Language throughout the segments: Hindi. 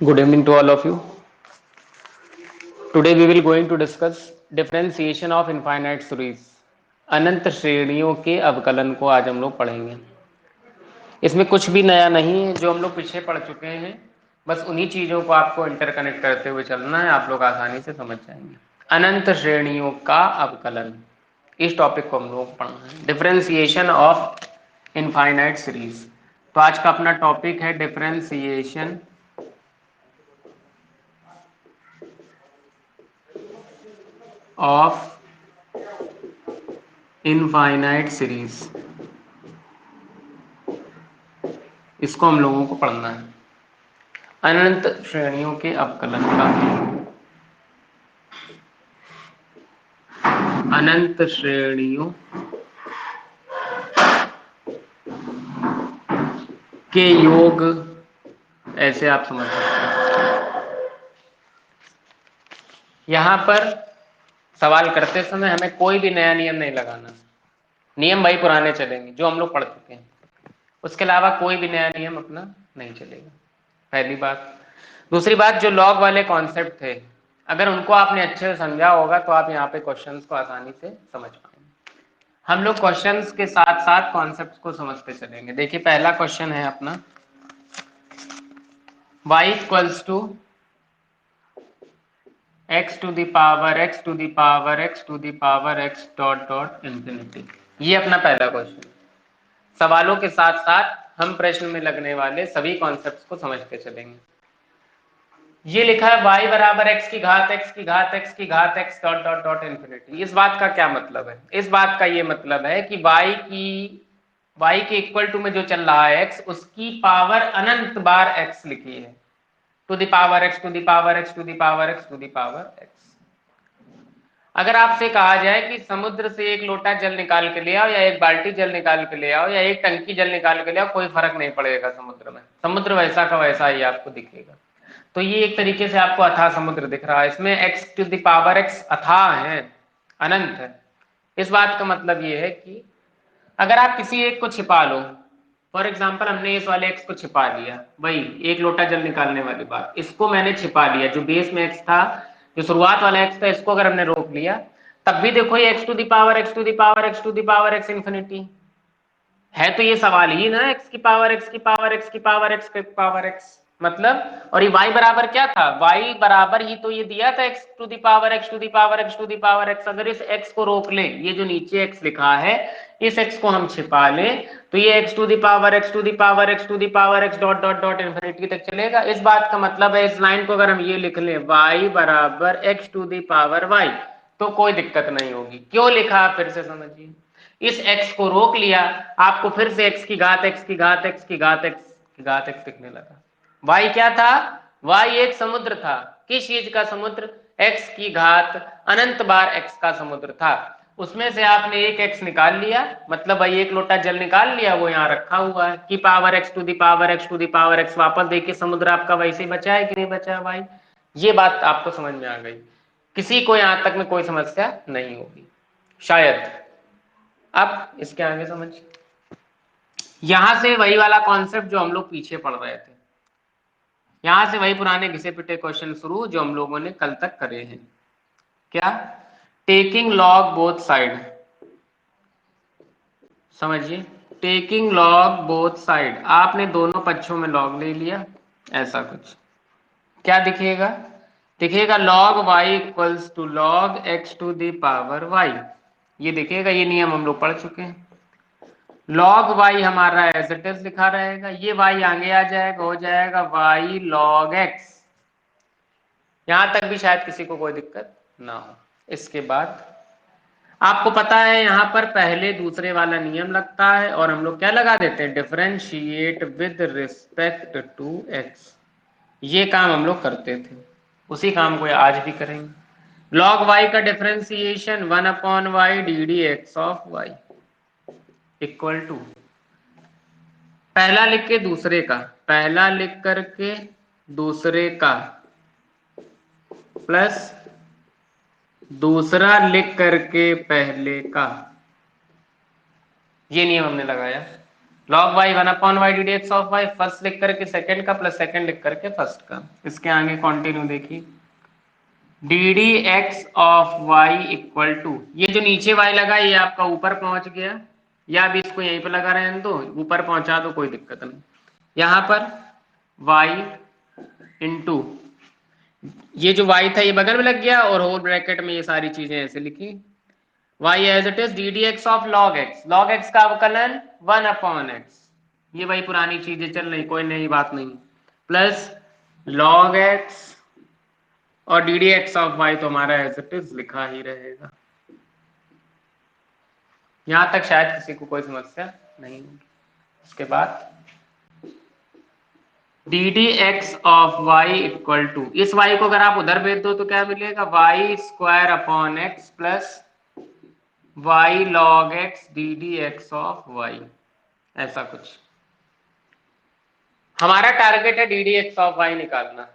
Good evening to all of you. Today we will going to discuss differentiation of infinite series. अनंत श्रेणियों के अवकलन को आज हम लोग पढ़ेंगे। इसमें कुछ भी नया नहीं है, जो हम लोग पीछे पढ़ चुके हैं, बस उन्हीं चीजों को आपको इंटरकनेक्ट करते हुए चलना है, आप लोग आसानी से समझ जाएंगे। अनंत श्रेणियों का अवकलन, इस टॉपिक को हम लोग पढ़ना है। Differentiation of infinite series. तो आज का अपना टॉपिक है डिफरेंशिएशन ऑफ इनफाइनाइट सीरीज। इसको हम लोगों को पढ़ना है। अनंत श्रेणियों के अवकलन का, अनंत श्रेणियों के योग, ऐसे आप समझ सकते हैं। यहां पर सवाल करते समय हमें कोई भी नया नियम नहीं लगाना। नियम भाई पुराने चलेंगे जो हम लोग पढ़ चुके हैं, उसके अलावा कोई भी नया नियम अपना नहीं चलेगा। पहली बात। दूसरी बात, जो लॉग वाले कॉन्सेप्ट थे, अगर उनको आपने अच्छे से समझा होगा तो आप यहाँ पे क्वेश्चंस को आसानी से समझ पाएंगे। हम लोग क्वेश्चंस के साथ साथ कॉन्सेप्ट को समझते चलेंगे। देखिए पहला क्वेश्चन है अपना, y equals to x to the power x to the power x to the power x dot dot infinity. ये अपना पहला क्वेश्चन। सवालों के साथ साथ हम प्रश्न में लगने वाले सभी कॉन्सेप्ट्स को समझते चलेंगे। ये लिखा है y बराबर x की घात x की घात x की घात x dot dot dot infinity. इस बात का क्या मतलब है? इस बात का ये मतलब है कि y के इक्वल टू में जो चल रहा है x, उसकी पावर अनंत बार x लिखी है, to the power x to the power x to the power x to the power x। अगर आपसे कहा जाए कि समुद्र से एक लोटा जल निकाल के ले आओ, या एक बाल्टी जल निकाल के ले आओ, या एक टंकी जल निकाल के ले आओ, कोई फर्क नहीं पड़ेगा समुद्र में। समुद्र वैसा का वैसा ही आपको दिखेगा। तो ये एक तरीके से आपको अथाह समुद्र दिख रहा है। इसमें x to the power x अथाह है, अनंत है। इस बात का मतलब ये है कि अगर आप किसी एक को छिपा लो, फॉर एग्जाम्पल हमने इस वाले x को छिपा लिया, वही एक लोटा जल निकालने वाली बात, इसको मैंने छिपा लिया। जो बेस में x था, जो शुरुआत वाला x था, इसको अगर हमने रोक लिया, तब भी देखो ये x to the power x to the power x to the power x infinity है। तो ये सवाल ही ना, x की पावर x की पावर x की पावर x की पावर x मतलब। और ये y बराबर क्या था? y बराबर ही तो ये दिया था, x to the power x to the power x to the power x। अगर इस x को रोक लें, ये जो नीचे x लिखा है, इस x को हम छिपा लें, तो ये x to the power x to the power x to the power x dot dot dot infinity तक चलेगा। इस बात का मतलब है, इस लाइन को अगर हम ये लिख लें, y बराबर x to the power y, तो कोई दिक्कत नहीं होगी। क्यों लिखा, फिर से समझिए। इस x को रोक लिया, आपको फिर से x की घात x की घात x की घात x की घात x दिखने लगा। y क्या था? y एक समुद्र था। किस चीज का समुद्र? x की घात अनंत बार x का समुद्र था। उसमें से आपने एक x निकाल लिया, मतलब भाई एक लोटा जल निकाल लिया, वो यहाँ रखा हुआ है, की power x to the power x to the power x। वापस देखिए समुद्र आपका वैसे ही बचा है कि नहीं बचा है भाई? ये बात आपको समझ में आ गई। किसी को यहाँ तक में कोई समस्या नहीं होगी शायद। अब इसके आगे समझ, यहां से वही वाला कॉन्सेप्ट जो हम लोग पीछे पढ़ रहे थे, यहां से वही पुराने घिसे पिटे क्वेश्चन शुरू जो हम लोगों ने कल तक करे हैं। क्या? Taking log both side. समझिए, टेकिंग लॉग बोथ साइड, आपने दोनों पक्षों में लॉग ले लिया, ऐसा कुछ क्या दिखेगा? दिखेगा log y equals to log x to the power y। ये दिखेगा, ये नियम हम लोग पढ़ चुके हैं। log y हमारा एज इट इज लिखा रहेगा, ये y आगे आ जाएगा, हो जाएगा y log x। यहां तक भी शायद किसी को कोई दिक्कत ना हो। इसके बाद आपको पता है यहां पर पहले दूसरे वाला नियम लगता है, और हम लोग क्या लगा देते हैं? Differentiate with respect to x। ये काम हम लोग करते थे, उसी काम को आज भी करेंगे। log y का differentiation 1/y d d x of y equal to, पहला लिख के दूसरे का, पहला लिख करके दूसरे का, प्लस दूसरा लिख करके पहले का। ये नियम हमने लगाया। log y 1/y d d x of y, first लिख करके सेकंड का प्लस सेकंड लिख करके फर्स्ट का। इसके आगे कंटिन्यू देखिए, d d x of y equal to, ये जो नीचे y लगा ये आपका ऊपर पहुंच गया, या अभी इसको यहीं पे लगा रहने दो, ऊपर पहुंचा दो कोई दिक्कत नहीं। यहां पर y इंटू ये जो y था ये बगल में लग गया, और होल ब्रैकेट में ये सारी चीजें ऐसे लिखी, y as it is d d x of log x का अवकलन 1/x, ये वही पुरानी चीजें चल रही, कोई नई बात नहीं, प्लस log x और D d x of y तो हमारा एज इट इज लिखा ही रहेगा। यहां तक शायद किसी को कोई समस्या नहीं होगी। उसके बाद d d x of y equal to, इस y को अगर आप उधर भेज दो तो क्या मिलेगा, y square upon x plus y log x d d x of y, ऐसा कुछ। हमारा टारगेट है d d x of y निकालना।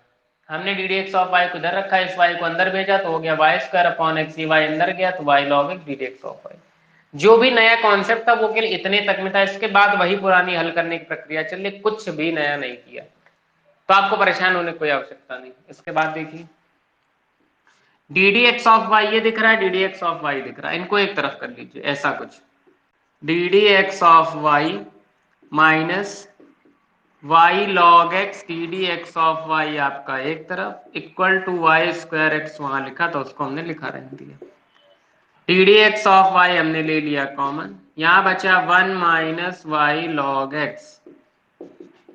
हमने d d x of y को इधर रखा, इस y को अंदर भेजा तो हो गया वाई स्क्वायर अपॉन एक्स, ये y अंदर गया तो y log x d d x of y. जो भी नया कॉन्सेप्ट था वो केवल इतने तक में था, इसके बाद वही पुरानी हल करने की प्रक्रिया चल रही, कुछ भी नया नहीं किया, तो आपको परेशान होने की कोई आवश्यकता नहीं। इसके बाद देखिए, d d x of y ये दिख रहा है, d d x of y दिख रहा है, इनको एक तरफ कर लीजिए, ऐसा कुछ, d d x of y minus y log x d d x of y आपका एक तरफ, equal to y square x वहां लिखा था उसको हमने लिखा रहने दिया, d d x of y हमने ले लिया कॉमन, यहां बचा 1 minus y log x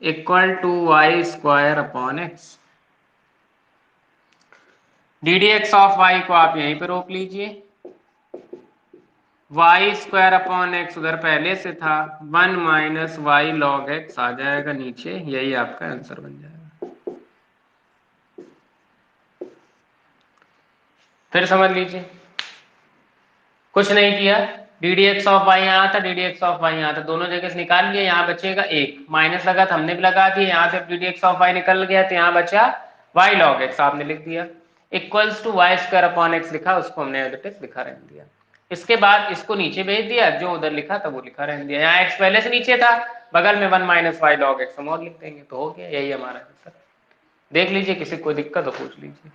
equal to y square upon x. D d x of y को आप यहीं पे रोक लीजिए, वाई स्क्वायर अपॉन एक्स उधर पहले से था, 1 माइनस वाई लॉग एक्स आ जाएगा नीचे, यही आपका आंसर बन जाएगा। फिर समझ लीजिए, कुछ नहीं किया, d d x of y यहाँ था, d d x of y यहाँ था, दोनों जगह से निकाल लिया, यहाँ बचेगा एक, माइनस लगा था हमने भी लगा दिया, यहाँ से d d x of y निकल गया तो यहाँ बचा वाई लॉग एक्स आपने लिख दिया, equals to y square upon x लिखा, उसको हमने एज इट इज लिखा रहने दिया। इसके बाद इसको नीचे भेज दिया, जो उधर लिखा था वो लिखा रहने दिया, यहाँ एक्स पहले से नीचे था, बगल में 1 माइनस वाई लॉग एक्स हम और लिख देंगे तो हो गया, यही हमारा आंसर। देख लीजिए, किसी कोई दिक्कत हो पूछ लीजिए,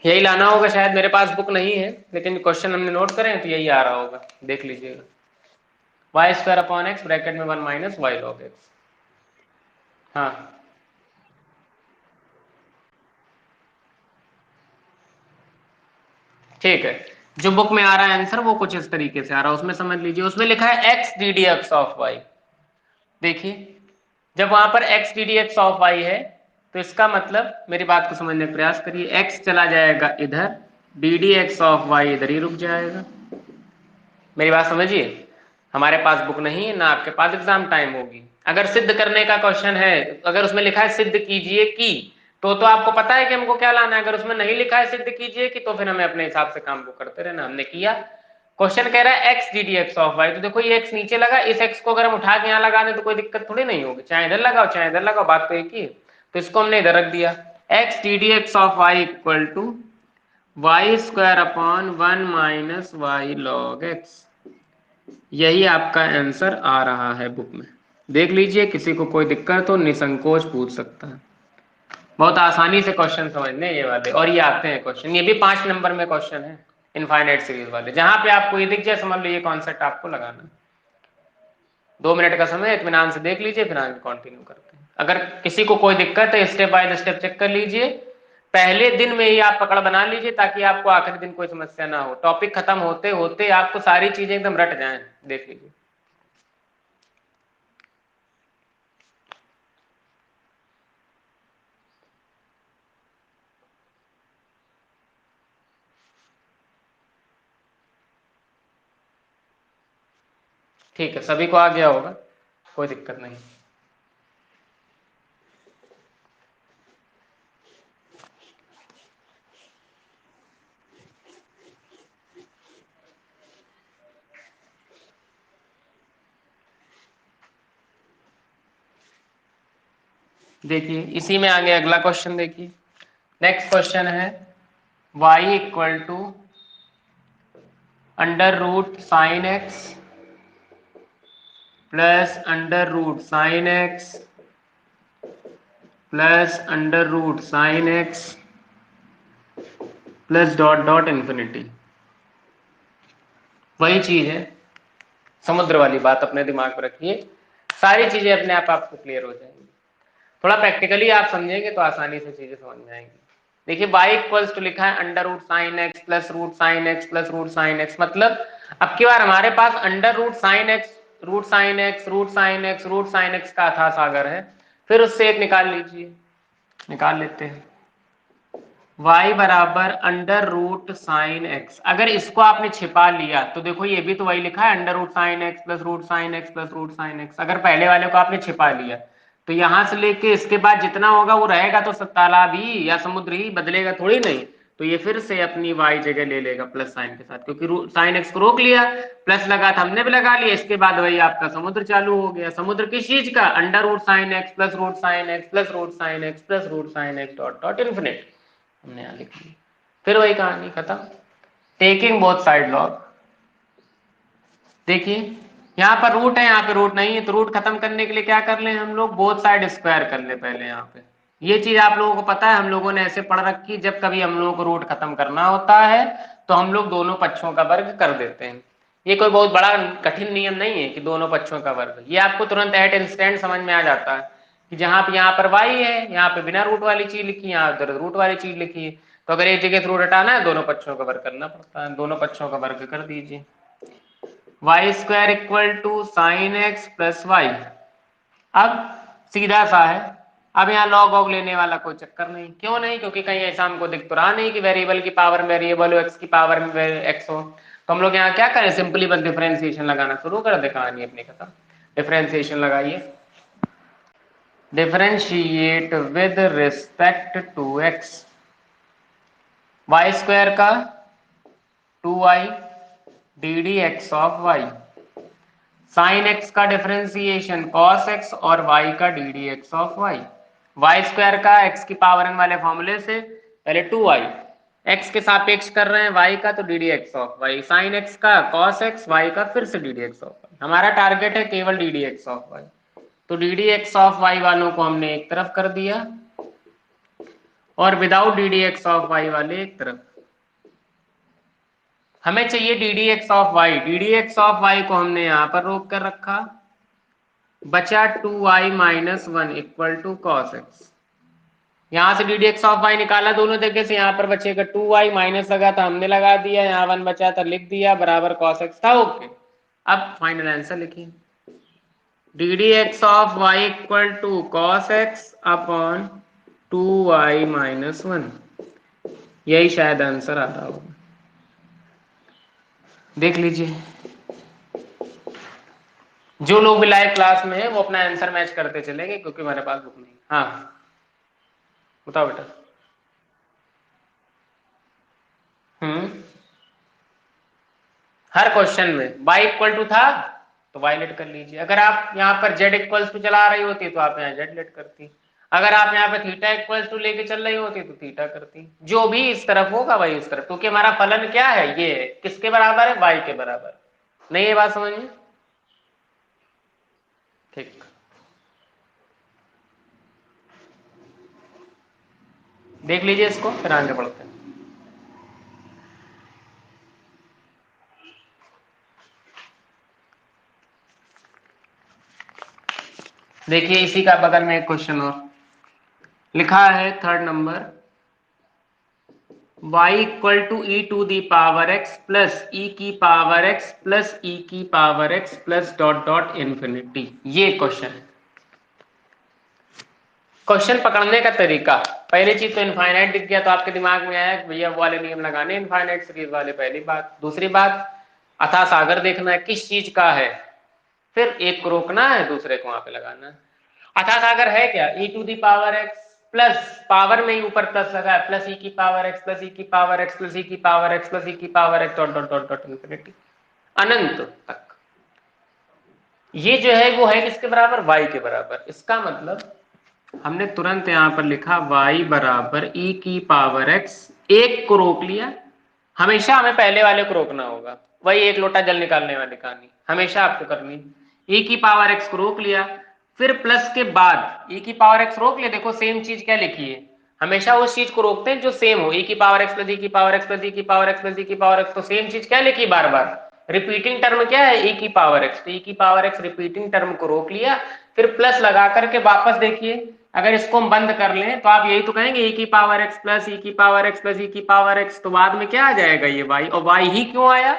यही लाना होगा, शायद मेरे पास बुक नहीं है लेकिन क्वेश्चन हमने नोट करें तो यही आ रहा होगा, देख लीजिएगा, y square upon x bracket में 1 माइनस वाई लॉग एक्स। हाँ ठीक है, जो बुक में आ रहा है आंसर वो कुछ इस तरीके से आ रहा है, उसमें समझ लीजिए, उसमें लिखा है x d d x of y. देखिए, जब वहां पर x d d x of y है तो इसका मतलब, मेरी बात को समझने का प्रयास करिए, एक्स चला जाएगा इधर, d d x of y इधर ही रुक जाएगा। मेरी बात समझिए, हमारे पास बुक नहीं है ना आपके पास एग्जाम टाइम होगी, अगर सिद्ध करने का क्वेश्चन है, अगर उसमें लिखा है सिद्ध कीजिए कि, तो आपको पता है कि हमको क्या लाना है, अगर उसमें नहीं लिखा है सिद्ध कीजिए कि तो फिर हमें अपने हिसाब से काम को करते रहना, हमने किया। क्वेश्चन कह रहा है x d d x of y, तो देखो ये एक्स नीचे लगा, इस एक्स को अगर हम उठा के यहाँ लगा दें तो कोई दिक्कत थोड़ी नहीं होगी, चाहे इधर लगाओ चाहे इधर लगाओ, बात तो एक ही है, तो इसको हमने इधर रख दिया, x d d x of y equal to y square upon 1 minus y log x, यही आपका आंसर आ रहा है बुक में, देख लीजिए, किसी को कोई दिक्कत हो निसंकोच पूछ सकता है, बहुत आसानी से क्वेश्चन समझने ये वाले, और ये आते हैं क्वेश्चन, ये भी 5 नंबर में क्वेश्चन है इनफाइनाइट सीरीज वाले, जहां पे आपको ये दिख जाए समझ लो ये कॉन्सेप्ट आपको लगाना। 2 मिनट का समय इत्मीनान से देख लीजिए, फिर आगे कंटिन्यू करते हैं। अगर किसी को कोई दिक्कत है स्टेप बाय स्टेप चेक कर लीजिए, पहले दिन में ही आप पकड़ बना लीजिए ताकि आपको आखिरी दिन कोई समस्या ना हो, टॉपिक खत्म होते होते आपको सारी चीजें एकदम रट जाएं, देख लीजिए। ठीक है, सभी को आ गया होगा, कोई दिक्कत नहीं। देखिए, इसी में आगे अगला क्वेश्चन देखिए, नेक्स्ट क्वेश्चन है y equal to under root sine x plus under root sine x plus under root sine x plus dot dot infinity. वही चीज है, समुद्र वाली बात अपने दिमाग में रखिए, सारी चीजें अपने आप आपको क्लियर हो जाएंगी। थोड़ा प्रैक्टिकली आप समझेंगे तो आसानी से चीजें समझ में आएंगी। देखिए y इक्वल्स टू लिखा है under root sine x plus root sine x plus root sine x, मतलब अब की बार हमारे पास under root sine x root sine x root sine x root sine x का अथाह सागर है, फिर उससे एक निकाल लीजिए, निकाल लेते हैं y बराबर अंडर रूट साइन एक्स। अगर इसको आपने छिपा लिया तो देखो ये भी तो वही लिखा है under root sine x plus root sine x plus root sine x. अगर पहले वाले को आपने छिपा लिया तो यहां से लेके इसके बाद जितना होगा वो रहेगा तो तालाब ही या समुद्र ही, बदलेगा थोड़ी नहीं। तो ये फिर से अपनी y जगह ले लेगा प्लस साइन के साथ, क्योंकि साइन एक्स को रोक लिया, प्लस लगा था हमने भी लगा लिया, इसके बाद वही आपका समुद्र चालू हो गया। समुद्र किस चीज का? Under root sine x plus root sine x plus root sine x plus root sine x dot dot infinite. हमने यहाँ लिख लिया, फिर वही कहानी खत्म। Taking both side log. देखिए यहाँ पर रूट है, यहाँ पे रूट नहीं है, तो रूट खत्म करने के लिए क्या कर ले हम लोग? बोथ साइड स्क्वायर कर ले पहले। यहाँ पे ये चीज आप लोगों को पता है, हम लोगों ने ऐसे पढ़ रखी, जब कभी हम लोगों को रूट खत्म करना होता है तो हम लोग दोनों पक्षों का वर्ग कर देते हैं। ये कोई बहुत बड़ा कठिन नियम नहीं है कि दोनों पक्षों का वर्ग, ये आपको तुरंत एट इंस्टेंट समझ में आ जाता है कि जहां पे यहाँ पर y है, यहाँ पे बिना रूट वाली चीज लिखी, यहाँ उधर रूट वाली चीज लिखी, तो अगर एक जगह से रूट हटाना है दोनों पक्षों का वर्ग करना पड़ता है। दोनों पक्षों का वर्ग कर दीजिए, y square equal to sine x plus y. अब सीधा सा है, अब यहाँ लॉग वॉग लेने वाला कोई चक्कर नहीं। क्यों नहीं? क्योंकि कहीं ऐसा हमको दिख तो रहा नहीं कि वेरिएबल की पावर में वेरिएबल हो, एक्स की पावर में एक्स हो। तो हम लोग यहाँ क्या करें? सिंपली बस डिफरेंशिएशन लगाना शुरू कर दे, कहानी अपनी खत्म। डिफरेंशिएशन लगाइए, differentiate with respect to x, y square का 2y d d x of y, sine x का डिफरेंशिएशन कॉस एक्स और y का d d x of y. Y square का x की पावर n वाले फॉर्मूले से पहले 2y, x के सापेक्ष कर रहे हैं y का तो d d x of y, sine x का कॉस एक्स, y का फिर से d d x of y. हमारा टारगेट है केवल d d x of y, तो d d x of y वालों को हमने एक तरफ कर दिया और without d d x of y वाले एक तरफ। हमें चाहिए d d x of y, d d x of y को हमने यहां पर रोक कर रखा, बचा 2y minus 1 equal to cos x. यहां से d d x of y निकाला दोनों जगह से, यहां पर बचेगा 2y, माइनस लगा था हमने लगा दिया, यहाँ 1 बचा था लिख दिया, बराबर कॉस एक्स था। ओके, अब फाइनल आंसर लिखिए, d d x of y equal to cos x upon 2y minus 1। यही शायद आंसर आ रहा होगा, देख लीजिए। जो लोग भी लाइव क्लास में है वो अपना आंसर मैच करते चलेंगे, क्योंकि हमारे पास बुक नहीं। हाँ बताओ बेटा। हर क्वेश्चन में y इक्वल टू था तो y लेट कर लीजिए। अगर आप यहाँ पर z इक्वल्स टू चला रही होती तो आप यहाँ z लेट करती, अगर आप यहाँ पे थीटा इक्वल्स टू लेके चल रही होती तो थीटा करती। जो भी इस तरफ होगा वही उस तरफ, क्योंकि हमारा फलन क्या है? ये है, किसके बराबर है? y के बराबर। नहीं ये बात समझ में? ठीक, देख लीजिए इसको, फिर आगे बढ़ते हैं। देखिए इसी का बगल में एक क्वेश्चन और लिखा है, third number, y equal to e to the power x plus e की पावर x प्लस ई की power x plus dot dot infinity. ये क्वेश्चन है। क्वेश्चन पकड़ने का तरीका, पहली चीज तो इनफाइनाइट दिख गया तो आपके दिमाग में आया कि भैया वो वाले नियम लगाने इनफाइनाइट सीरीज वाले, पहली बात। दूसरी बात, अथाह सागर देखना है किस चीज का है, फिर एक को रोकना है, दूसरे को वहां पे लगाना है। अथाह सागर है क्या? e to the power x plus power में ही ऊपर प्लस लगा है, प्लस e की पावर x प्लस e की पावर x प्लस e की पावर x प्लस e की power x dot dot dot dot infinity अनंत तक। ये जो है वो है किसके बराबर? y के बराबर। इसका मतलब हमने तुरंत यहां पर लिखा y बराबर e की पावर x, एक को रोक लिया। हमेशा हमें पहले वाले को रोकना होगा, वही एक लोटा जल निकालने वाली कहानी हमेशा आपको करनी। e की पावर x को रोक लिया, फिर प्लस के बाद e की पावर x रोक लिया। देखो सेम चीज क्या लिखी है, हमेशा उस चीज को रोकते हैं जो सेम हो, e की पावर x प्लस e की पावर x प्लस e की पावर x प्लस e की पावर x, तो सेम चीज क्या लिखी बार बार, रिपीटिंग टर्म क्या है e की पावर x, तो e की पावर x रिपीटिंग टर्म को रोक लिया, फिर प्लस लगा करके वापस देखिए, अगर इसको हम बंद कर लें तो आप यही तो कहेंगे e की पावर x प्लस e की पावर x प्लस e की पावर x, तो बाद में क्या आ जाएगा ये y, और y ही क्यों आया,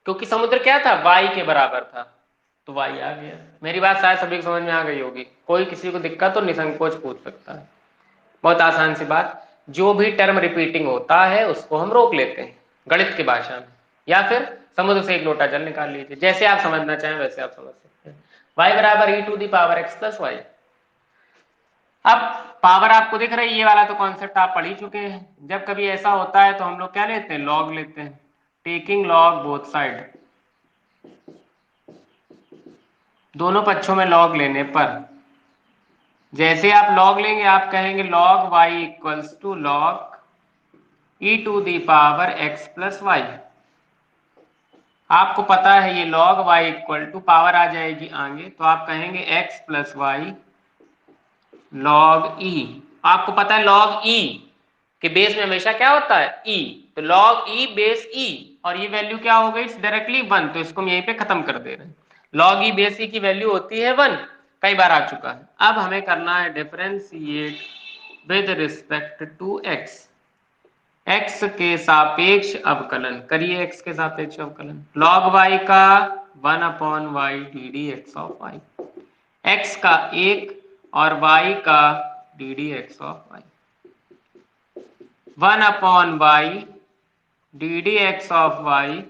क्योंकि समुद्र क्या था y के बराबर था, तो y आ गया। मेरी बात शायद सभी को समझ में आ गई होगी, कोई किसी को दिक्कत तो निसंकोच पूछ सकता है, बहुत आसान सी बात। जो भी टर्म रिपीटिंग होता है उसको हम रोक लेते हैं गणित की भाषा में, या फिर समुद्र से एक लोटा जल निकाल लीजिए, जैसे आप समझना चाहें वैसे आप समझ सकते हैं। y बराबर e to the power x plus y. अब पावर आपको दिख रही है, ये वाला तो कॉन्सेप्ट आप पढ़ ही चुके हैं। जब कभी ऐसा होता है तो हम लोग क्या लेते हैं, लॉग लेते हैं, टेकिंग लॉग बोथ साइड, दोनों पक्षों में लॉग लेने पर जैसे आप लॉग लेंगे आप कहेंगे log y equals to log e to the power x plus y. आपको पता है ये log y equal to power आ जाएगी आगे, तो आप कहेंगे x plus y log e। आपको पता है log e के बेस में हमेशा क्या होता है e, तो log e बेस e, और ये वैल्यू क्या हो गई डायरेक्टली 1, तो इसको हम यहीं पे खत्म कर दे रहे हैं। log e बेस e की वैल्यू होती है 1, कई बार आ चुका है। अब हमें करना है differentiate with respect to x, x के सापेक्ष अवकलन करिए, x के सापेक्ष अवकलन log y का 1/y d d x of y, x का 1 और y का d d x of y, 1/y d d x of y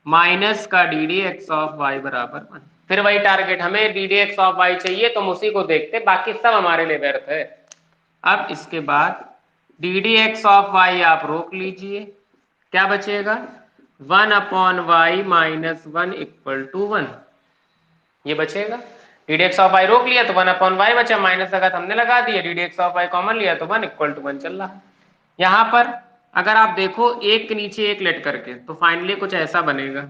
minus का d d x of y बराबर 1। फिर वही टारगेट, हमें d d x of y चाहिए तो हम उसी को देखते, बाकी सब हमारे लिए व्यर्थ है। अब इसके बाद d d x of y आप रोक लीजिए, क्या बचेगा 1/y माइनस 1 इक्वल टू 1, ये बचेगा। D d x of y रोक लिया तो 1/y बचा, माइनस लगा तो हमने लगा दिया, d d x of y common लिया तो 1 इक्वल टू 1 चल रहा है। यहां पर अगर आप देखो एक के नीचे एक लेट करके तो फाइनली कुछ ऐसा बनेगा,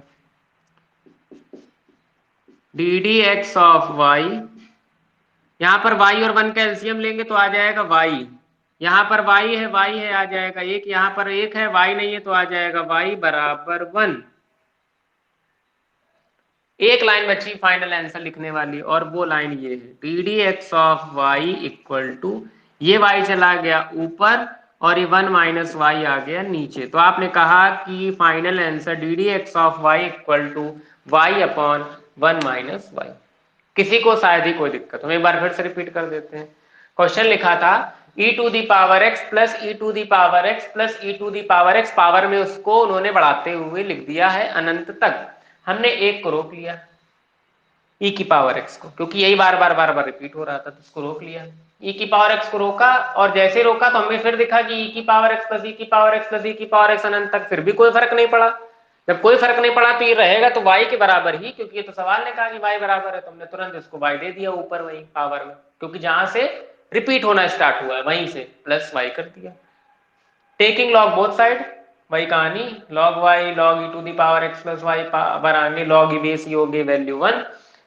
d d x of y, यहां पर y और 1 का एलसीएम लेंगे तो आ जाएगा y, यहाँ पर y है आ जाएगा 1, यहाँ पर 1 है y नहीं है तो आ जाएगा y बराबर 1। एक लाइन बची फाइनल आंसर लिखने वाली, और वो लाइन ये है d d x of y equal to, ये y चला गया ऊपर और ये 1 माइनस वाई आ गया नीचे, तो आपने कहा कि final answer d d x of y equal to y upon 1 minus y. किसी को शायद ही कोई दिक्कत हो, एक बार फिर से रिपीट कर देते हैं। क्वेश्चन लिखा था e to the power x plus e to the power x plus e to the power x, power में उसको उन्होंने बढ़ाते हुए लिख दिया है अनंत तक, हमने एक को रोक लिया e की पावर x को, क्योंकि यही बार बार बार बार रिपीट हो रहा था तो उसको रोक लिया, e की पावर x को रोका, और जैसे रोका तो हमें फिर दिखा कि e की पावर x प्लस e की पावर x प्लस e की पावर x अनंत तक, फिर भी कोई फर्क नहीं पड़ा। जब कोई फर्क नहीं पड़ा तो ये रहेगा तो y के बराबर ही, क्योंकि ये तो सवाल ने कहा कि y बराबर है, तो हमने तुरंत इसको y दे दिया ऊपर वही पावर में, क्योंकि जहां से रिपीट होना स्टार्ट हुआ है वहीं से प्लस y कर दिया। टेकिंग लॉग बोथ साइड, वही कहानी, log y log e to the power x plus y power आगे log e बेस e हो गई वैल्यू 1,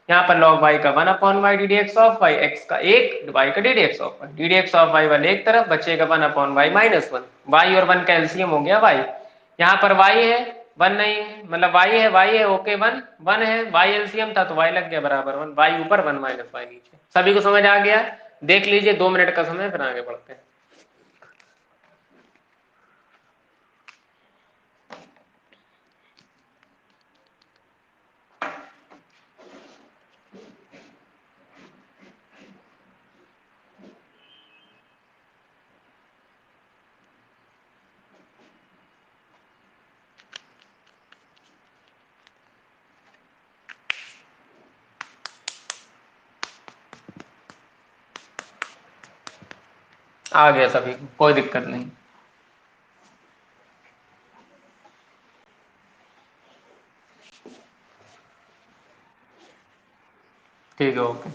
यहाँ पर log y का 1/y d d x of y, x का 1 y का d d x of y, d d x of y वाले एक तरफ बचेगा 1/y माइनस 1, y और 1 का एलसीएम हो गया y, यहाँ पर y है 1 नहीं है, मतलब y है ओके 1 1 है, y एलसीएम था तो y लग गया बराबर 1, y ऊपर 1 माइनस y नीचे। सभी को समझ आ गया, देख लीजिए 2 मिनट का समय, फिर आगे बढ़ते हैं। आ गया सभी को, कोई दिक्कत नहीं। ठीक है ओके।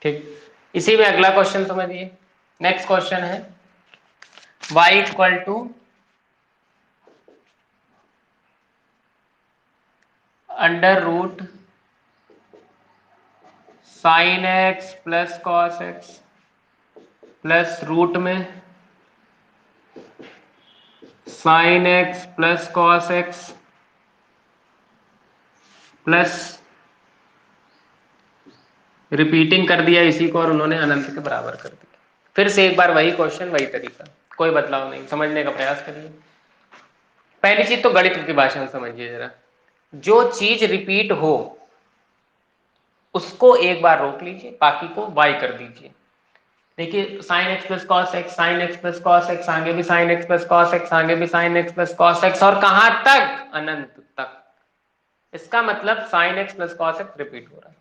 ठीक, इसी में अगला क्वेश्चन समझिए, नेक्स्ट क्वेश्चन है y equal to under root sine x plus cos x plus root में sine x plus cos x plus repeating कर दिया इसी को और उन्होंने अनंत के बराबर कर दिया। फिर से एक बार वही क्वेश्चन वही तरीका, कोई बदलाव नहीं, समझने का प्रयास करिए। पहली चीज तो गणित की भाषा में समझिए जरा, जो चीज रिपीट हो उसको एक बार रोक लीजिए, बाकी को y कर दीजिए। देखिए sign x plus cos x, sign x plus cos x, आगे भी sign x plus cos x, आगे भी sign x plus cos x, और कहां तक? अनंत तक। इसका मतलब sign x plus cos x repeat हो रहा है।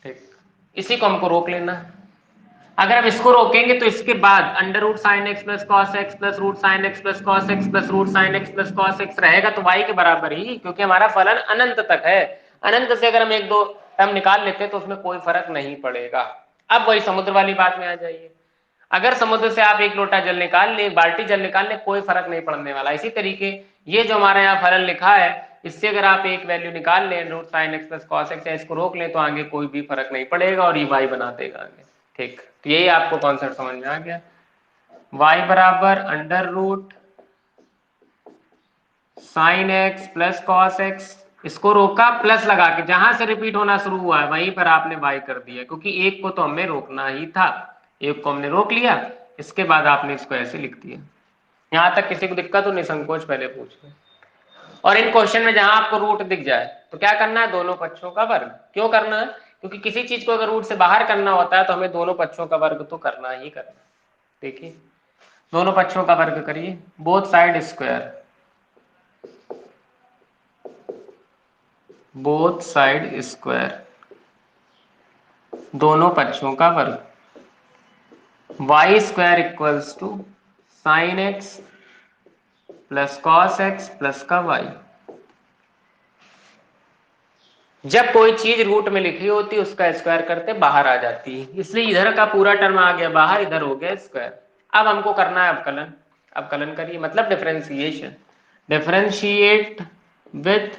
ठीक, इसी को हमको रोक लेना है। अगर हम इसको रोकेंगे तो इसके बाद under root sine x plus cos x plus root sine x plus cos x plus root sine x plus cos x रहेगा तो y के बराबर ही, क्योंकि हमारा फलन अनंत तक है। अनंत से अगर हम एक दो टर्म निकाल लेते तो उसमें कोई फर्क नहीं पड़ेगा। अब वही समुद्र वाली बात में आ जाइए, अगर समुद्र से आप एक लोटा जल निकाल ले, एक बाल्टी जल निकाल ले, कोई फर्क नहीं पड़ने वाला। इसी तरीके ये जो हमारे यहाँ फलन लिखा है, इससे अगर आप एक वैल्यू निकाल लें root sine x plus cos x, इसको रोक लें तो आगे कोई भी फर्क नहीं पड़ेगा और ये y बना देगा आगे। ठीक, तो यही आपको कॉन्सेप्ट समझ में आ गया। y बराबर under root sine x plus cos x, इसको रोका प्लस लगा के जहां से रिपीट होना शुरू हुआ है वहीं पर आपने y कर दिया, क्योंकि एक को तो हमें रोकना ही था, एक को हमने रोक लिया, इसके बाद आपने इसको ऐसे लिख दिया। यहां तक किसी को दिक्कत हो निसंकोच पहले पूछ लें। और इन क्वेश्चन में जहां आपको रूट दिख जाए तो क्या करना है? दोनों पक्षों का वर्ग। क्यों करना है? क्योंकि किसी चीज को अगर रूट से बाहर करना होता है तो हमें दोनों पक्षों का वर्ग तो करना ही करना है। देखिए दोनों पक्षों का वर्ग करिए, both side square, both side square, दोनों पक्षों का वर्ग। y square equals to sine x plus cos x plus का y। जब कोई चीज रूट में लिखी होती है उसका स्क्वायर करते बाहर आ जाती है, इसलिए इधर का पूरा टर्म आ गया बाहर, इधर हो गया स्क्वायर। अब हमको करना है अवकलन। अवकलन करिए, मतलब differentiation. Differentiate with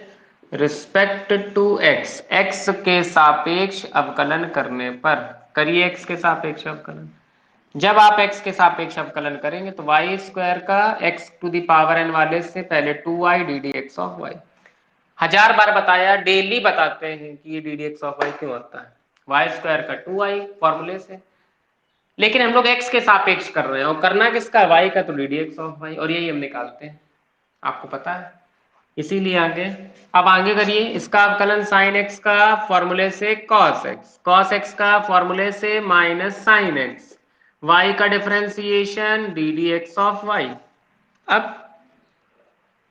respect to x, x के सापेक्ष अवकलन करने पर, करिए x के सापेक्ष अवकलन। जब आप x के सापेक्ष अवकलन करेंगे तो y स्क्वायर का x to the power n वाले से पहले 2y d d x of y। हजार बार बताया, डेली बताते हैं कि ये d d x of y क्यों होता है, वाई स्क्वायर का 2y फॉर्मूले से, लेकिन हम लोग x के सापेक्ष कर रहे हैं और करना किसका? y का, तो d d x of y, और यही हम निकालते हैं, आपको पता है। इसीलिए आगे, अब आगे करिए इसका अवकलन साइन एक्स का फॉर्मूले से कॉस एक्स, कॉस एक्स का फॉर्मूले से माइनस साइन एक्स, वाई का differentiation d d x of y. अब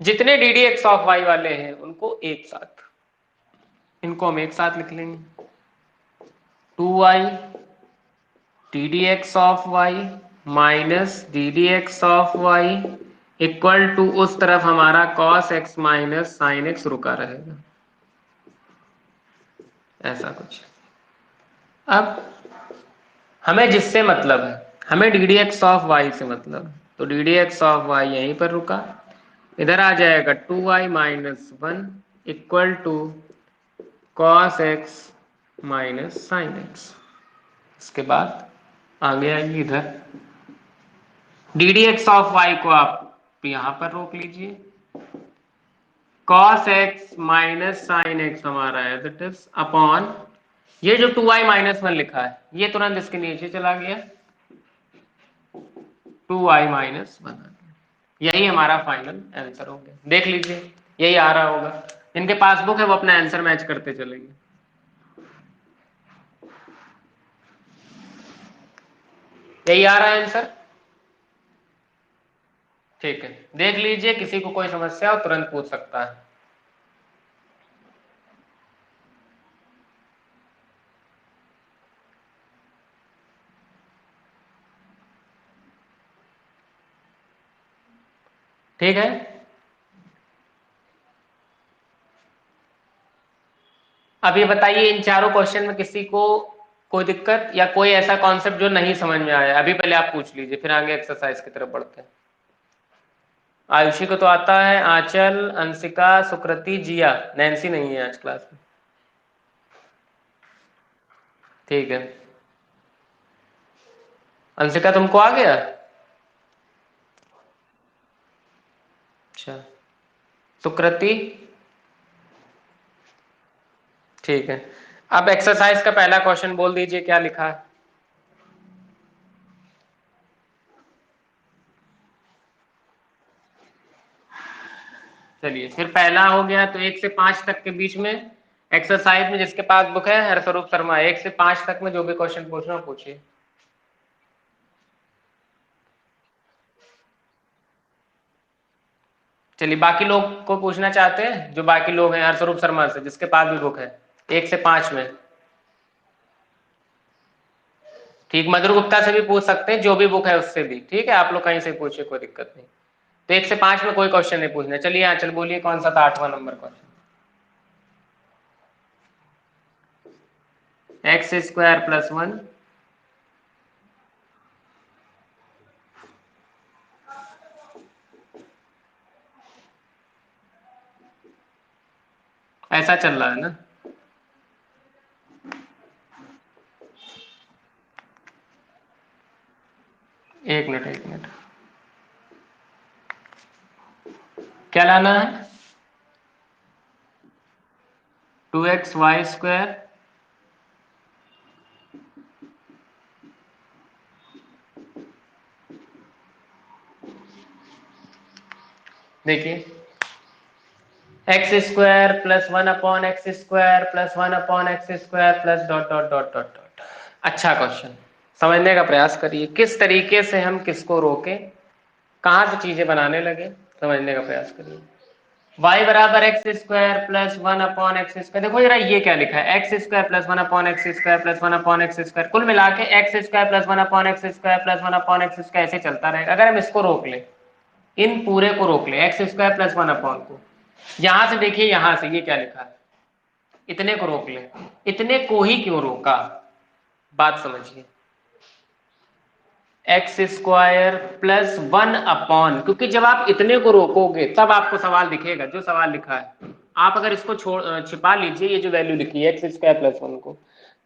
जितने d d x of y वाले हैं उनको एक साथ, इनको हम एक साथ लिख लेंगे, 2y d d x of y minus d d x of y equal to उस तरफ हमारा cos x minus sine x रुका रहेगा, ऐसा कुछ। अब हमें जिससे मतलब है, हमें d d x of y से मतलब है, तो d d x of y यहीं पर रुका, इधर आ जाएगा 2y minus 1 equal to cos x minus sine x. इसके बाद आगे आइए, इधर d d x of y को आप यहां पर रोक लीजिए, cos x minus sine x हमारा है दैट इज अपॉन, ये जो 2y माइनस 1 लिखा है ये तुरंत इसके नीचे चला गया, 2y माइनस 1 आ गया। यही हमारा फाइनल आंसर हो गया, देख लीजिए यही आ रहा होगा, जिनके पासबुक है वो अपना आंसर मैच करते चलेंगे। यही आ रहा है आंसर, ठीक है, देख लीजिए, किसी को कोई समस्या हो तुरंत पूछ सकता है। ठीक है, अब ये बताइए इन चारों क्वेश्चन में किसी को कोई दिक्कत या कोई ऐसा कॉन्सेप्ट जो नहीं समझ में आया अभी पहले आप पूछ लीजिए, फिर आगे एक्सरसाइज की तरफ बढ़ते हैं। आयुषी को तो आता है, आंचल, अंशिका, सुकृति, जिया, नैन्सी नहीं है आज क्लास में। ठीक है, अंशिका तुमको आ गया? अच्छा, सुकृति? ठीक है, अब एक्सरसाइज का पहला क्वेश्चन बोल दीजिए क्या लिखा है। चलिए, फिर पहला हो गया तो 1 से 5 तक के बीच में एक्सरसाइज में जिसके पास बुक है हरस्वरूप शर्मा, 1 से 5 तक में जो भी क्वेश्चन पूछना पूछिए। चलिए, बाकी लोग को पूछना चाहते हैं, जो बाकी लोग हैं हरस्वरूप शर्मा से जिसके पास भी बुक है 1 से 5 में। ठीक, मधुर गुप्ता से भी पूछ सकते हैं, जो भी बुक है उससे भी, ठीक है, आप लोग कहीं से पूछिए, कोई दिक्कत नहीं। तो 1 से 5 में कोई क्वेश्चन नहीं पूछना। चलिए आंचल बोलिए कौन सा था 8वां number question. X square plus 1 ऐसा चल रहा है ना? एक मिनट एक मिनट, क्या लाना है? 2xy²। देखिए, x square plus 1/x² plus 1/x² plus dot dot dot dot dot. अच्छा क्वेश्चन, समझने का प्रयास करिए किस तरीके से हम किसको रोके, कहाँ से चीजें बनाने लगे, समझने का प्रयास करिए। y बराबर x² प्लस 1/x²। देखो जरा ये क्या लिखा है, x² plus 1/x² plus 1/x², कुल मिला के x² plus 1/x² plus 1/x² ऐसे चलता रहेगा। अगर हम इसको रोक ले, इन पूरे को रोक ले, x² प्लस 1 को, यहां से देखिए, यहां से ये क्या लिखा है, इतने को रोक ले। इतने को ही क्यों रोका, बात समझिए। x² प्लस 1 क्योंकि जब आप इतने को रोकोगे तब आपको सवाल दिखेगा, जो सवाल लिखा है। आप अगर इसको छिपा लीजिए, ये जो वैल्यू लिखी है x² प्लस 1 को,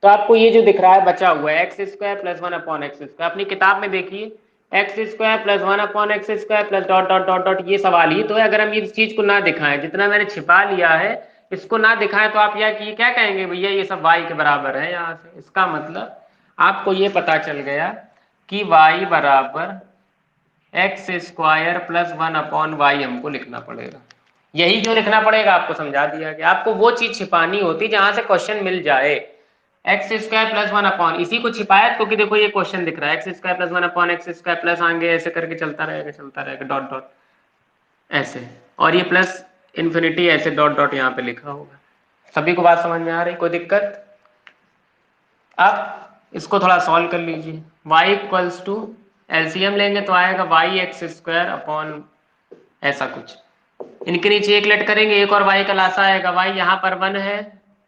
तो आपको ये जो दिख रहा है बचा हुआ है x² प्लस 1/x²। अपनी किताब में देखिए, x² plus 1/x² plus dot dot dot dot, ये सवाल ही तो है। अगर हम इस चीज को ना दिखाएं, जितना मैंने छिपा लिया है इसको ना दिखाएं, तो आप क्या कहेंगे, भैया ये सब y के बराबर है। यहाँ से इसका मतलब आपको ये पता चल गया कि y बराबर x² प्लस 1/y हमको लिखना पड़ेगा। यही क्यों लिखना पड़ेगा आपको समझा दिया कि आपको वो चीज छिपानी होती जहां से क्वेश्चन मिल जाए। x² प्लस 1 इसी को छिपाया, क्योंकि देखो ये क्वेश्चन दिख रहा है x² प्लस 1/x² प्लस आगे ऐसे करके चलता रहेगा डॉट डॉट ऐसे, और ये प्लस इन्फिनिटी ऐसे डॉट डॉट यहाँ पे लिखा होगा। सभी को बात समझ में आ रही, कोई दिक्कत? अब इसको थोड़ा सॉल्व कर लीजिए। y इक्वल्स टू, एलसीएम लेंगे तो आएगा y(x²) अपॉन ऐसा कुछ, इनके नीचे एक लेट करेंगे, एक और y का लासा आएगा। y यहाँ पर 1 है,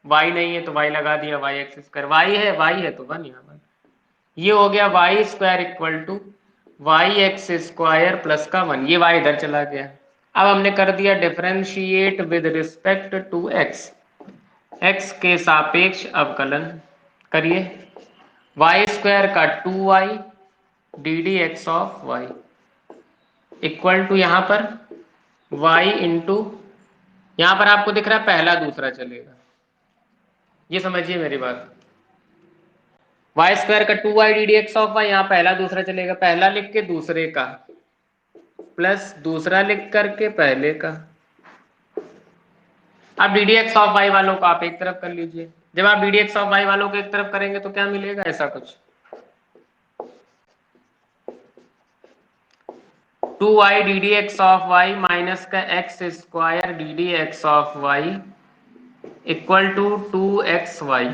y नहीं है तो y लगा दिया, y(x²), y है तो 1 यहाँ पर। ये हो गया y² equal to y(x² plus का 1, ये y इधर चला गया। अब हमने कर दिया differentiate with respect to x के सापेक्ष अवकलन करिए। y² का 2y ddx of y equal to यहाँ पर y इंटू, यहाँ पर आपको दिख रहा है पहला दूसरा चलेगा, ये समझिए मेरी बात। y² का 2y ddx ऑफ y, यहाँ पहला दूसरा चलेगा, पहला लिख के दूसरे का प्लस दूसरा लिख करके पहले का। अब ddx ऑफ y वालों को आप एक तरफ कर लीजिए। जब आप ddx ऑफ y वालों को एक तरफ करेंगे तो क्या मिलेगा, ऐसा कुछ 2y ddx of y minus का x² ddx of y equal to 2xy।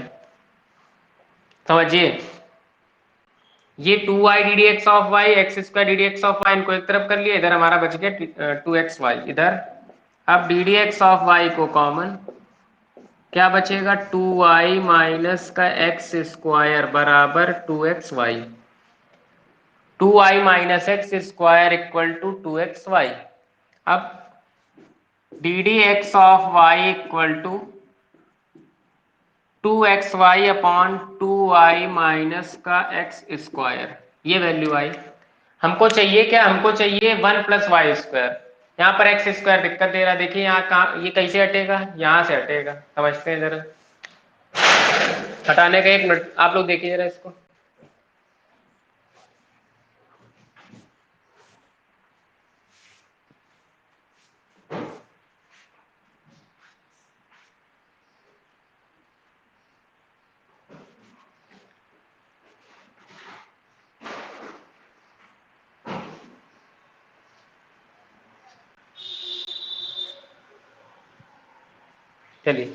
समझिए, ये 2y ddx of y, x² ddx of y, इनको एक तरफ कर लिया, इधर हमारा बच गया 2xy इधर। अब ddx ऑफ y को कॉमन, क्या बचेगा, 2y माइनस का एक्स स्क्वायर बराबर 2xy। 2y minus x square equal to 2xy। अब d d x of y equal to 2xy upon 2y minus का एक्स स्क्वायर, ये वैल्यू आई। हमको चाहिए क्या, हमको चाहिए 1 + y²। यहाँ पर एक्स स्क्वायर दिक्कत दे रहा है, देखिए यहाँ कहाँ, ये कैसे हटेगा, यहाँ से हटेगा, समझते हैं जरा। हटाने का 1 मिनट, आप लोग देखिए जरा इसको। चलिए,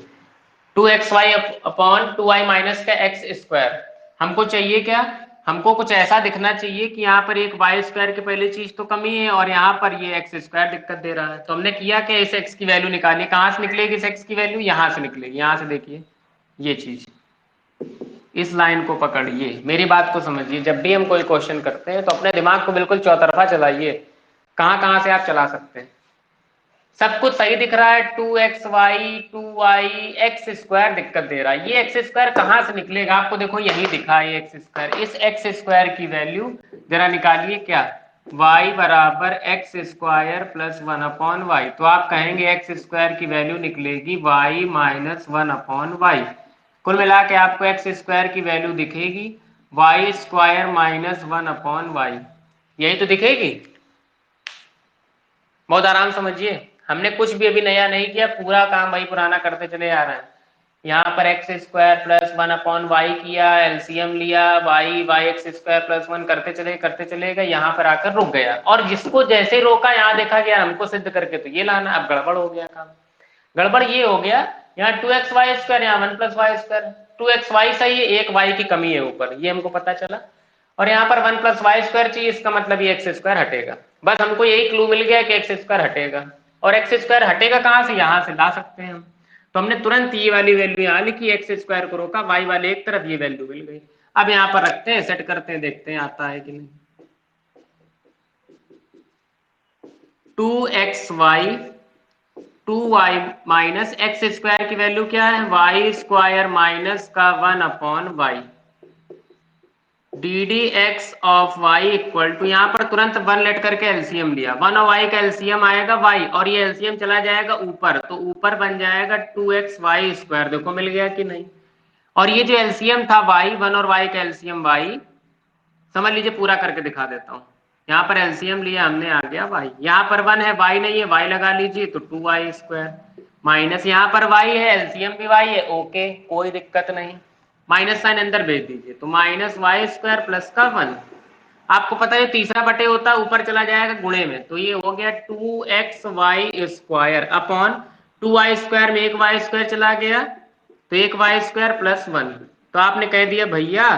2xy अपॉन 2y माइनस का एक्स स्क्वायर। हमको चाहिए क्या, हमको कुछ ऐसा दिखना चाहिए कि यहाँ पर एक वाई स्क्वायर की पहली चीज तो कमी है और यहाँ पर ये एक्स स्क्वायर दिक्कत दे रहा है। तो हमने किया कि इस एक्स की वैल्यू निकाली, कहाँ से निकलेगी इस एक्स की वैल्यू, यहाँ से निकलेगी। यहाँ से देखिए ये चीज, इस लाइन को पकड़िए, मेरी बात को समझिए। जब भी हम कोई क्वेश्चन करते हैं तो अपने दिमाग को बिल्कुल चौतरफा चलाइए, कहाँ कहाँ से आप चला सकते हैं। सब कुछ सही दिख रहा है, 2xy एक्स स्क्वायर दिक्कत दे रहा है। ये एक्स स्क्वायर कहाँ से निकलेगा, आपको देखो यही दिखा है एक्स स्क्वायर। इस एक्स स्क्वायर की वैल्यू जरा निकालिए, क्या, y बराबर एक्स स्क्वायर प्लस 1/y। तो आप कहेंगे एक्स स्क्वायर की वैल्यू निकलेगी y माइनस 1/y। कुल मिला के आपको एक्स स्क्वायर की वैल्यू दिखेगी y स्क्वायर माइनस 1/y, यही तो दिखेगी। बहुत आराम समझिए, हमने कुछ भी अभी नया नहीं किया, पूरा काम वही पुराना करते चले आ रहे हैं। यहाँ पर एक्स स्क्वायर प्लस 1/y किया, एलसीएम लिया, y एक्स स्क्वायर प्लस 1 करते चले गए, यहाँ पर आकर रुक गया। और जिसको जैसे रोका यहाँ देखा गया हमको सिद्ध करके तो ये लाना, अब गड़बड़ हो गया काम। गड़बड़ ये हो गया, यहाँ 2xy², यहाँ 1 + y²। 2xy सही है, एक y की कमी है ऊपर, ये हमको पता चला। और यहाँ पर 1 + y² चाहिए, इसका मतलब ये एक्स स्क्वायर हटेगा। बस हमको यही क्लू मिल गया कि एक्स स्क्वायर हटेगा। और एक्स स्क्वायर हटेगा कहाँ से, यहाँ से ला सकते हैं हम। तो हमने तुरंत ये वाली वैल्यू यहाँ लिखी, एक्स स्क्वायर को रोका, वाई वाले एक तरफ, ये वैल्यू मिल गई। अब यहाँ पर रखते हैं, सेट करते हैं, देखते हैं आता है कि नहीं। 2xy 2y minus x square की वैल्यू क्या है, वाई स्क्वायर माइनस का 1/y। D d x of y equal to, यहाँ पर तुरंत 1 लेट करके एलसीएम लिया, 1 और y का एलसीएम आएगा y, और ये एलसीएम चला जाएगा ऊपर, तो ऊपर बन जाएगा 2xy²। देखो मिल गया कि नहीं। और ये जो एलसीएम था y, 1 और y का एलसीएम y, समझ लीजिए पूरा करके दिखा देता हूँ। यहाँ पर एलसीएम लिया हमने, आ गया y, यहाँ पर 1 है, y नहीं है, y लगा लीजिए तो 2y² माइनस यहाँ पर y है, एलसीएम भी y है, ओके कोई दिक्कत नहीं। माइनस साइन अंदर भेज दीजिए, तो -y² प्लस का 1। आपको पता है तीसरा बटे होता है ऊपर चला जाएगा गुणे में, तो ये हो गया 2xy² अपॉन 2y² में एक y² चला गया, तो एक y² प्लस 1। तो आपने कह दिया भैया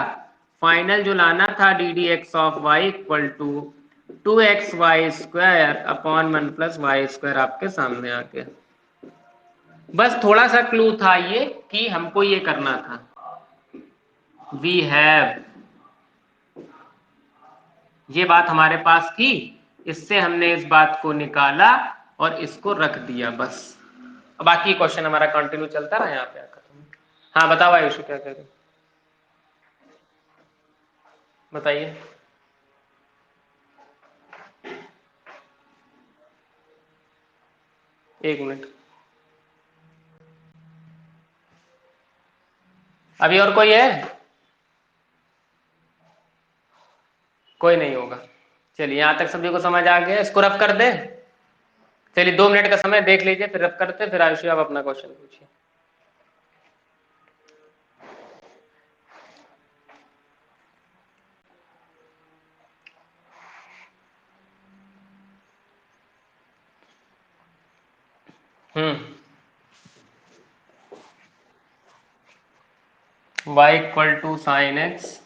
फाइनल जो लाना था d d x of y equal to 2xy² upon 1 + y² आपके सामने आ गया। बस थोड़ा सा क्लू था ये कि हमको ये करना था। वी हैव, ये बात हमारे पास थी, इससे हमने इस बात को निकाला और इसको रख दिया बस। बाकी क्वेश्चन हमारा कंटिन्यू चलता रहा यहाँ पे आकर। हाँ बताओ आयुषु, क्या कह रहे, बताइए। एक मिनट, अभी और कोई है, कोई नहीं होगा। चलिए यहाँ तक सभी को समझ आ गया, इसको रफ कर दे। चलिए 2 मिनट का समय देख लीजिए, फिर रफ करते, फिर आयुषी आप अपना क्वेश्चन पूछिए। y equal to sine x,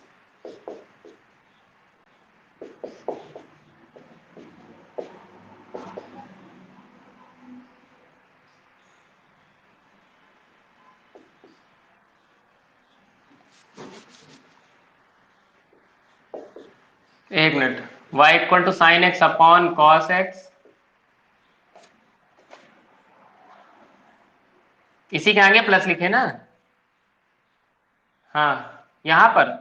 एक minute, y equal to sine x upon cos x, इसी के आगे प्लस लिखे ना। हाँ यहां पर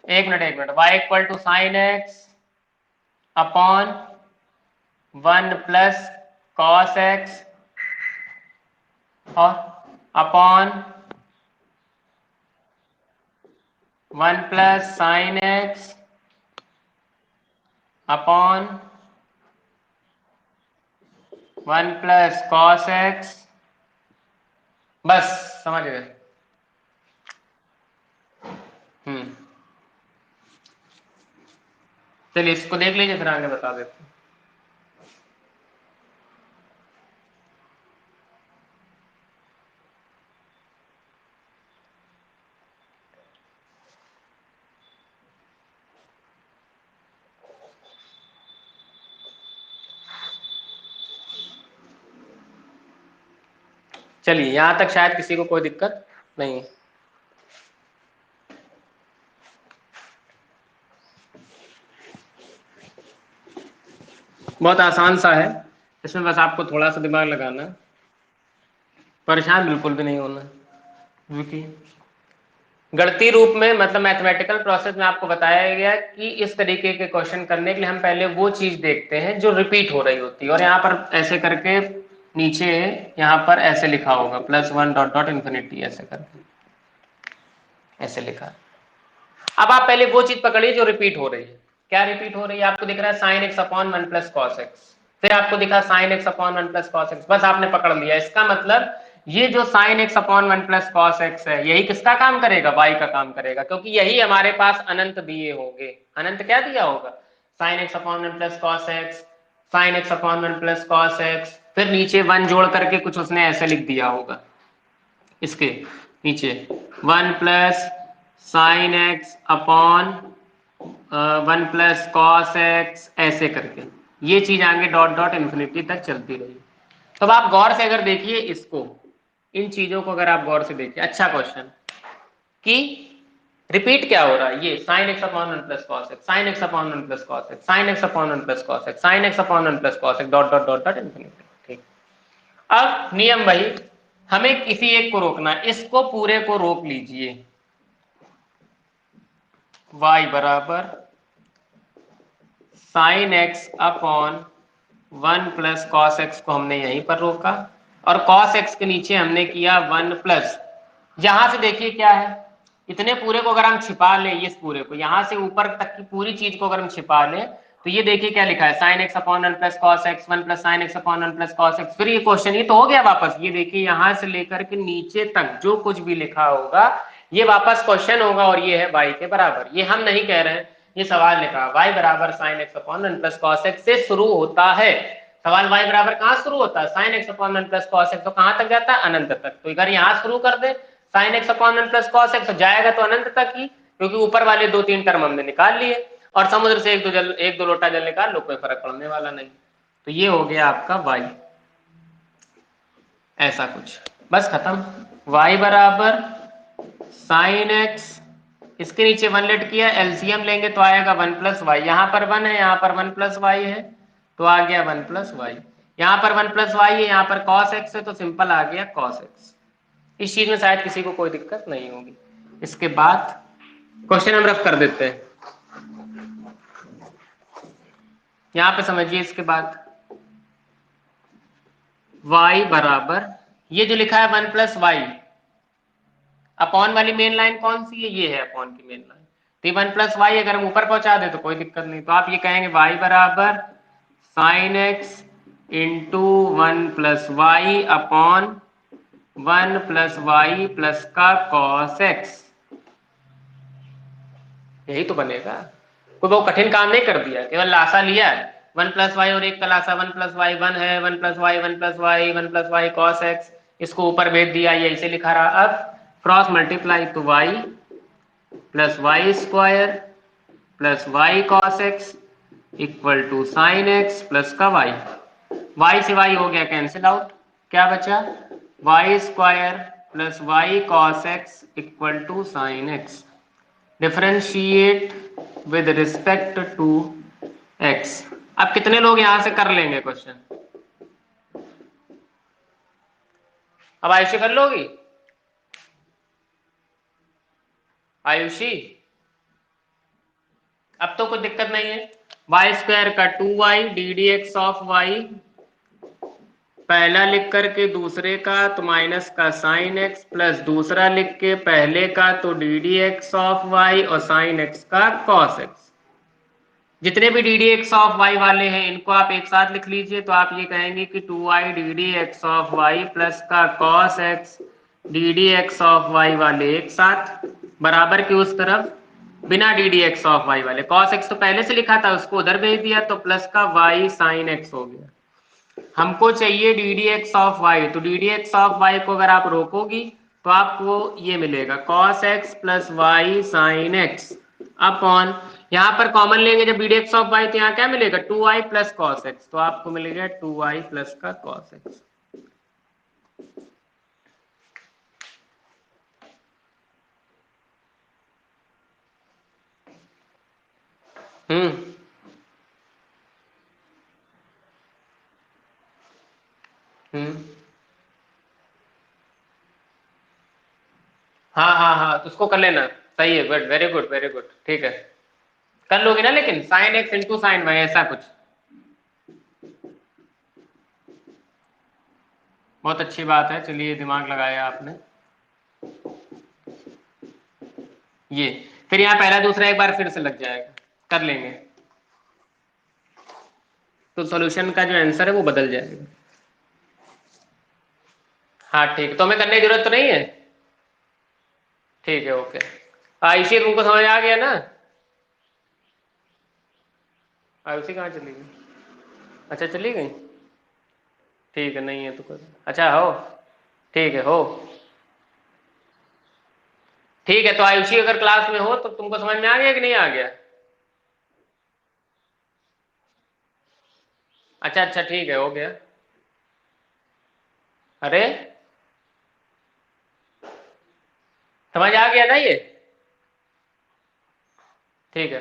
एक minute, y equal to sine x upon 1 plus cos x और upon 1 plus sine x upon 1 plus cos x. बस समझ गए। चलिए इसको देख लीजिए, फिर आगे बता देते हैं। चलिए यहां तक शायद किसी को कोई दिक्कत नहीं है। बहुत आसान सा है, इसमें बस आपको थोड़ा सा दिमाग लगाना है, परेशान बिल्कुल भी नहीं होना। क्योंकि गणितीय रूप में मतलब मैथमेटिकल प्रोसेस में आपको बताया गया कि इस तरीके के क्वेश्चन करने के लिए हम पहले वो चीज देखते हैं जो रिपीट हो रही होती है। और यहाँ पर ऐसे करके नीचे यहाँ पर ऐसे लिखा होगा +1 डॉट डॉट इन्फिनिटी, ऐसे करके ऐसे लिखा। अब आप पहले वो चीज पकड़िए जो रिपीट हो रही है। क्या रिपीट हो रही है? आपको दिख रहा है sign x upon 1 plus cos x, फिर आपको दिखा sign x upon 1 plus cos x. बस आपने पकड़ लिया। इसका मतलब ये जो sign x upon 1 plus cos x है, यही किसका काम करेगा? वाई का काम करेगा, क्योंकि यही हमारे पास अनंत दिए होंगे। अनंत क्या दिया होगा? Sign x upon 1 plus cos x, sign x upon 1 plus cos x, फिर नीचे 1 जोड़ करके कुछ उसने ऐसे लिख दिया होगा इसके नीचे 1 plus sine x upon 1 plus cos x, ऐसे करके ये चीज आगे डॉट डॉट इन्फिनिटी तक चलती रही। तो आप गौर से अगर देखिए इसको, इन चीजों को अगर आप गौर से देखिए, अच्छा क्वेश्चन कि रिपीट क्या हो रहा है? ये sign x upon 1 plus cos x, sign x upon 1 plus cos x, sign x upon 1 plus cos x, sign x upon 1 plus cos x, dot dot dot dot infinity. ठीक, अब नियम वही, हमें किसी एक को रोकना है। इसको पूरे को रोक लीजिए। y बराबर sine x upon 1 plus cos x को हमने यहीं पर रोका, और कॉस एक्स के नीचे हमने किया 1 प्लस, यहां से देखिए क्या है, इतने पूरे को अगर हम छिपा ले, इस पूरे को यहां से ऊपर तक की पूरी चीज को अगर हम छिपा ले, तो ये देखिए क्या लिखा है, sign x upon 1 plus cos x, 1 plus sine x upon 1 plus cos x. फिर ये क्वेश्चन ये तो हो गया वापस, ये देखिए यहां से लेकर के नीचे तक जो कुछ भी लिखा होगा ये वापस क्वेश्चन होगा, और ये है y के बराबर। ये हम नहीं कह रहे हैं, ये सवाल लिखा y बराबर sine x upon 1 plus cos x से शुरू होता है। सवाल y बराबर कहाँ शुरू होता है? Sign x upon 1 plus cos x, तो कहां तक जाता है? अनंत तक। तो अगर यहाँ शुरू कर दे sine x upon 1 plus cos x, तो जाएगा तो अनंत तक ही, क्योंकि ऊपर वाले 2-3 टर्म हमने निकाल लिए, और समुद्र से एक दो लोटा जल निकाल लो, कोई फर्क पड़ने वाला नहीं। तो ये हो गया आपका y, ऐसा कुछ, बस खत्म। y बराबर साइन एक्स, इसके नीचे 1 लेट किया, एलसीएम लेंगे तो आएगा 1 प्लस वाई। यहाँ पर 1 है, यहाँ पर 1 प्लस वाई है, तो आ गया 1 प्लस वाई। यहाँ पर 1 प्लस वाई है, यहाँ पर कॉस एक्स है, तो सिंपल आ गया कॉस एक्स। इस चीज में शायद किसी को कोई दिक्कत नहीं होगी। इसके बाद क्वेश्चन हम रफ कर देते हैं, यहाँ पे समझिए। इसके बाद y बराबर ये जो लिखा है 1 प्लस वाई, अपॉन वाली मेन लाइन कौन सी है? ये है अपॉन की मेन लाइन। तो 1 प्लस वाई अगर हम ऊपर पहुंचा दे तो कोई दिक्कत नहीं, तो आप ये कहेंगे y बराबर sine x into 1 plus y upon 1 plus y plus का कॉस एक्स। यही तो बनेगा, कोई बहुत कठिन काम नहीं कर दिया, केवल लासा लिया है 1 प्लस वाई और एक का लासा 1 प्लस वाई 1 है, 1 plus y 1 plus y 1 plus y cos x, इसको ऊपर भेज दिया, ये ऐसे लिखा रहा। अब क्रॉस मल्टीप्लाई, तो y plus y square plus y cos x equal to sine x plus का वाई। वाई से वाई हो गया कैंसिल आउट, क्या बचा? Y square plus y cos x equal to sine x. Differentiate with respect to x. अब कितने लोग यहां से कर लेंगे क्वेश्चन? अब आयुषी कर लोगी? आयुषी अब तो कोई दिक्कत नहीं है। वाई स्क्वायर का 2y d d x of y, पहला लिख करके दूसरे का तो माइनस का साइन एक्स, प्लस दूसरा लिख के पहले का तो d d x of y और साइन एक्स का कॉस एक्स। जितने भी d d x of y वाले हैं इनको आप एक साथ लिख लीजिए, तो आप ये कहेंगे कि 2y d d x of y plus का cos x d d x of y वाले एक साथ, बराबर के उस तरफ बिना d d x of y वाले। कॉस एक्स तो पहले से लिखा था, उसको उधर भेज दिया तो प्लस का वाई साइन एक्स हो गया। हमको चाहिए d d x of y, तो d d x of y को अगर आप रोकोगी तो आपको ये मिलेगा cos x plus y sine x upon, यहां पर कॉमन लेंगे जब d d x of y तो यहाँ क्या मिलेगा 2y प्लस कॉस एक्स, तो आपको मिलेगा 2y प्लस का कॉस एक्स। हम्म हम्म हाँ हाँ हाँ, तो उसको कर लेना। सही है, good, very good very good, ठीक है कर लोगे ना। लेकिन sine x into sine y ऐसा कुछ, बहुत अच्छी बात है, चलिए दिमाग लगाया आपने। ये फिर यहाँ पहला दूसरा एक बार फिर से लग जाएगा, कर लेंगे तो सॉल्यूशन का जो आंसर है वो बदल जाएगा। हाँ ठीक, तो हमें करने की जरूरत तो नहीं है। ठीक है, ओके। आयुषी तुमको समझ आ गया ना? आयुषी कहाँ चली गई? अच्छा चली गई, ठीक है, नहीं है तो कर, अच्छा हो, ठीक है हो, ठीक है। तो आयुषी अगर क्लास में हो तो तुमको समझ में आ गया कि नहीं आ गया? अच्छा अच्छा ठीक है, हो गया। अरे समझ आ गया ना ये? ठीक है,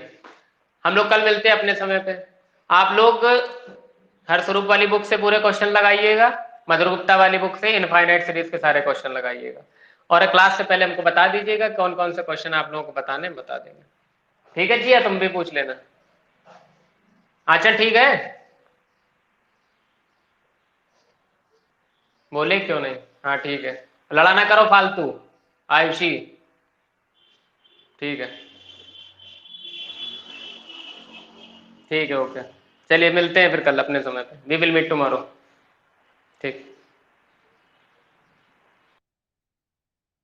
हम लोग कल मिलते हैं अपने समय पे। आप लोग हर स्वरूप वाली बुक से पूरे क्वेश्चन लगाइएगा, मधुर गुप्ता वाली बुक से इनफाइनाइट सीरीज के सारे क्वेश्चन लगाइएगा, और क्लास से पहले हमको बता दीजिएगा कौन कौन से क्वेश्चन आप लोगों को बताने हैं, बता देंगे। ठीक है जी, या तुम भी पूछ लेना। अच्छा ठीक है, बोले क्यों नहीं? हाँ ठीक है, लड़ा ना करो फालतू। आयुषी ठीक है, ठीक है, ओके। चलिए मिलते हैं फिर कल अपने समय पे, वी विल मीट टुमारो। ठीक।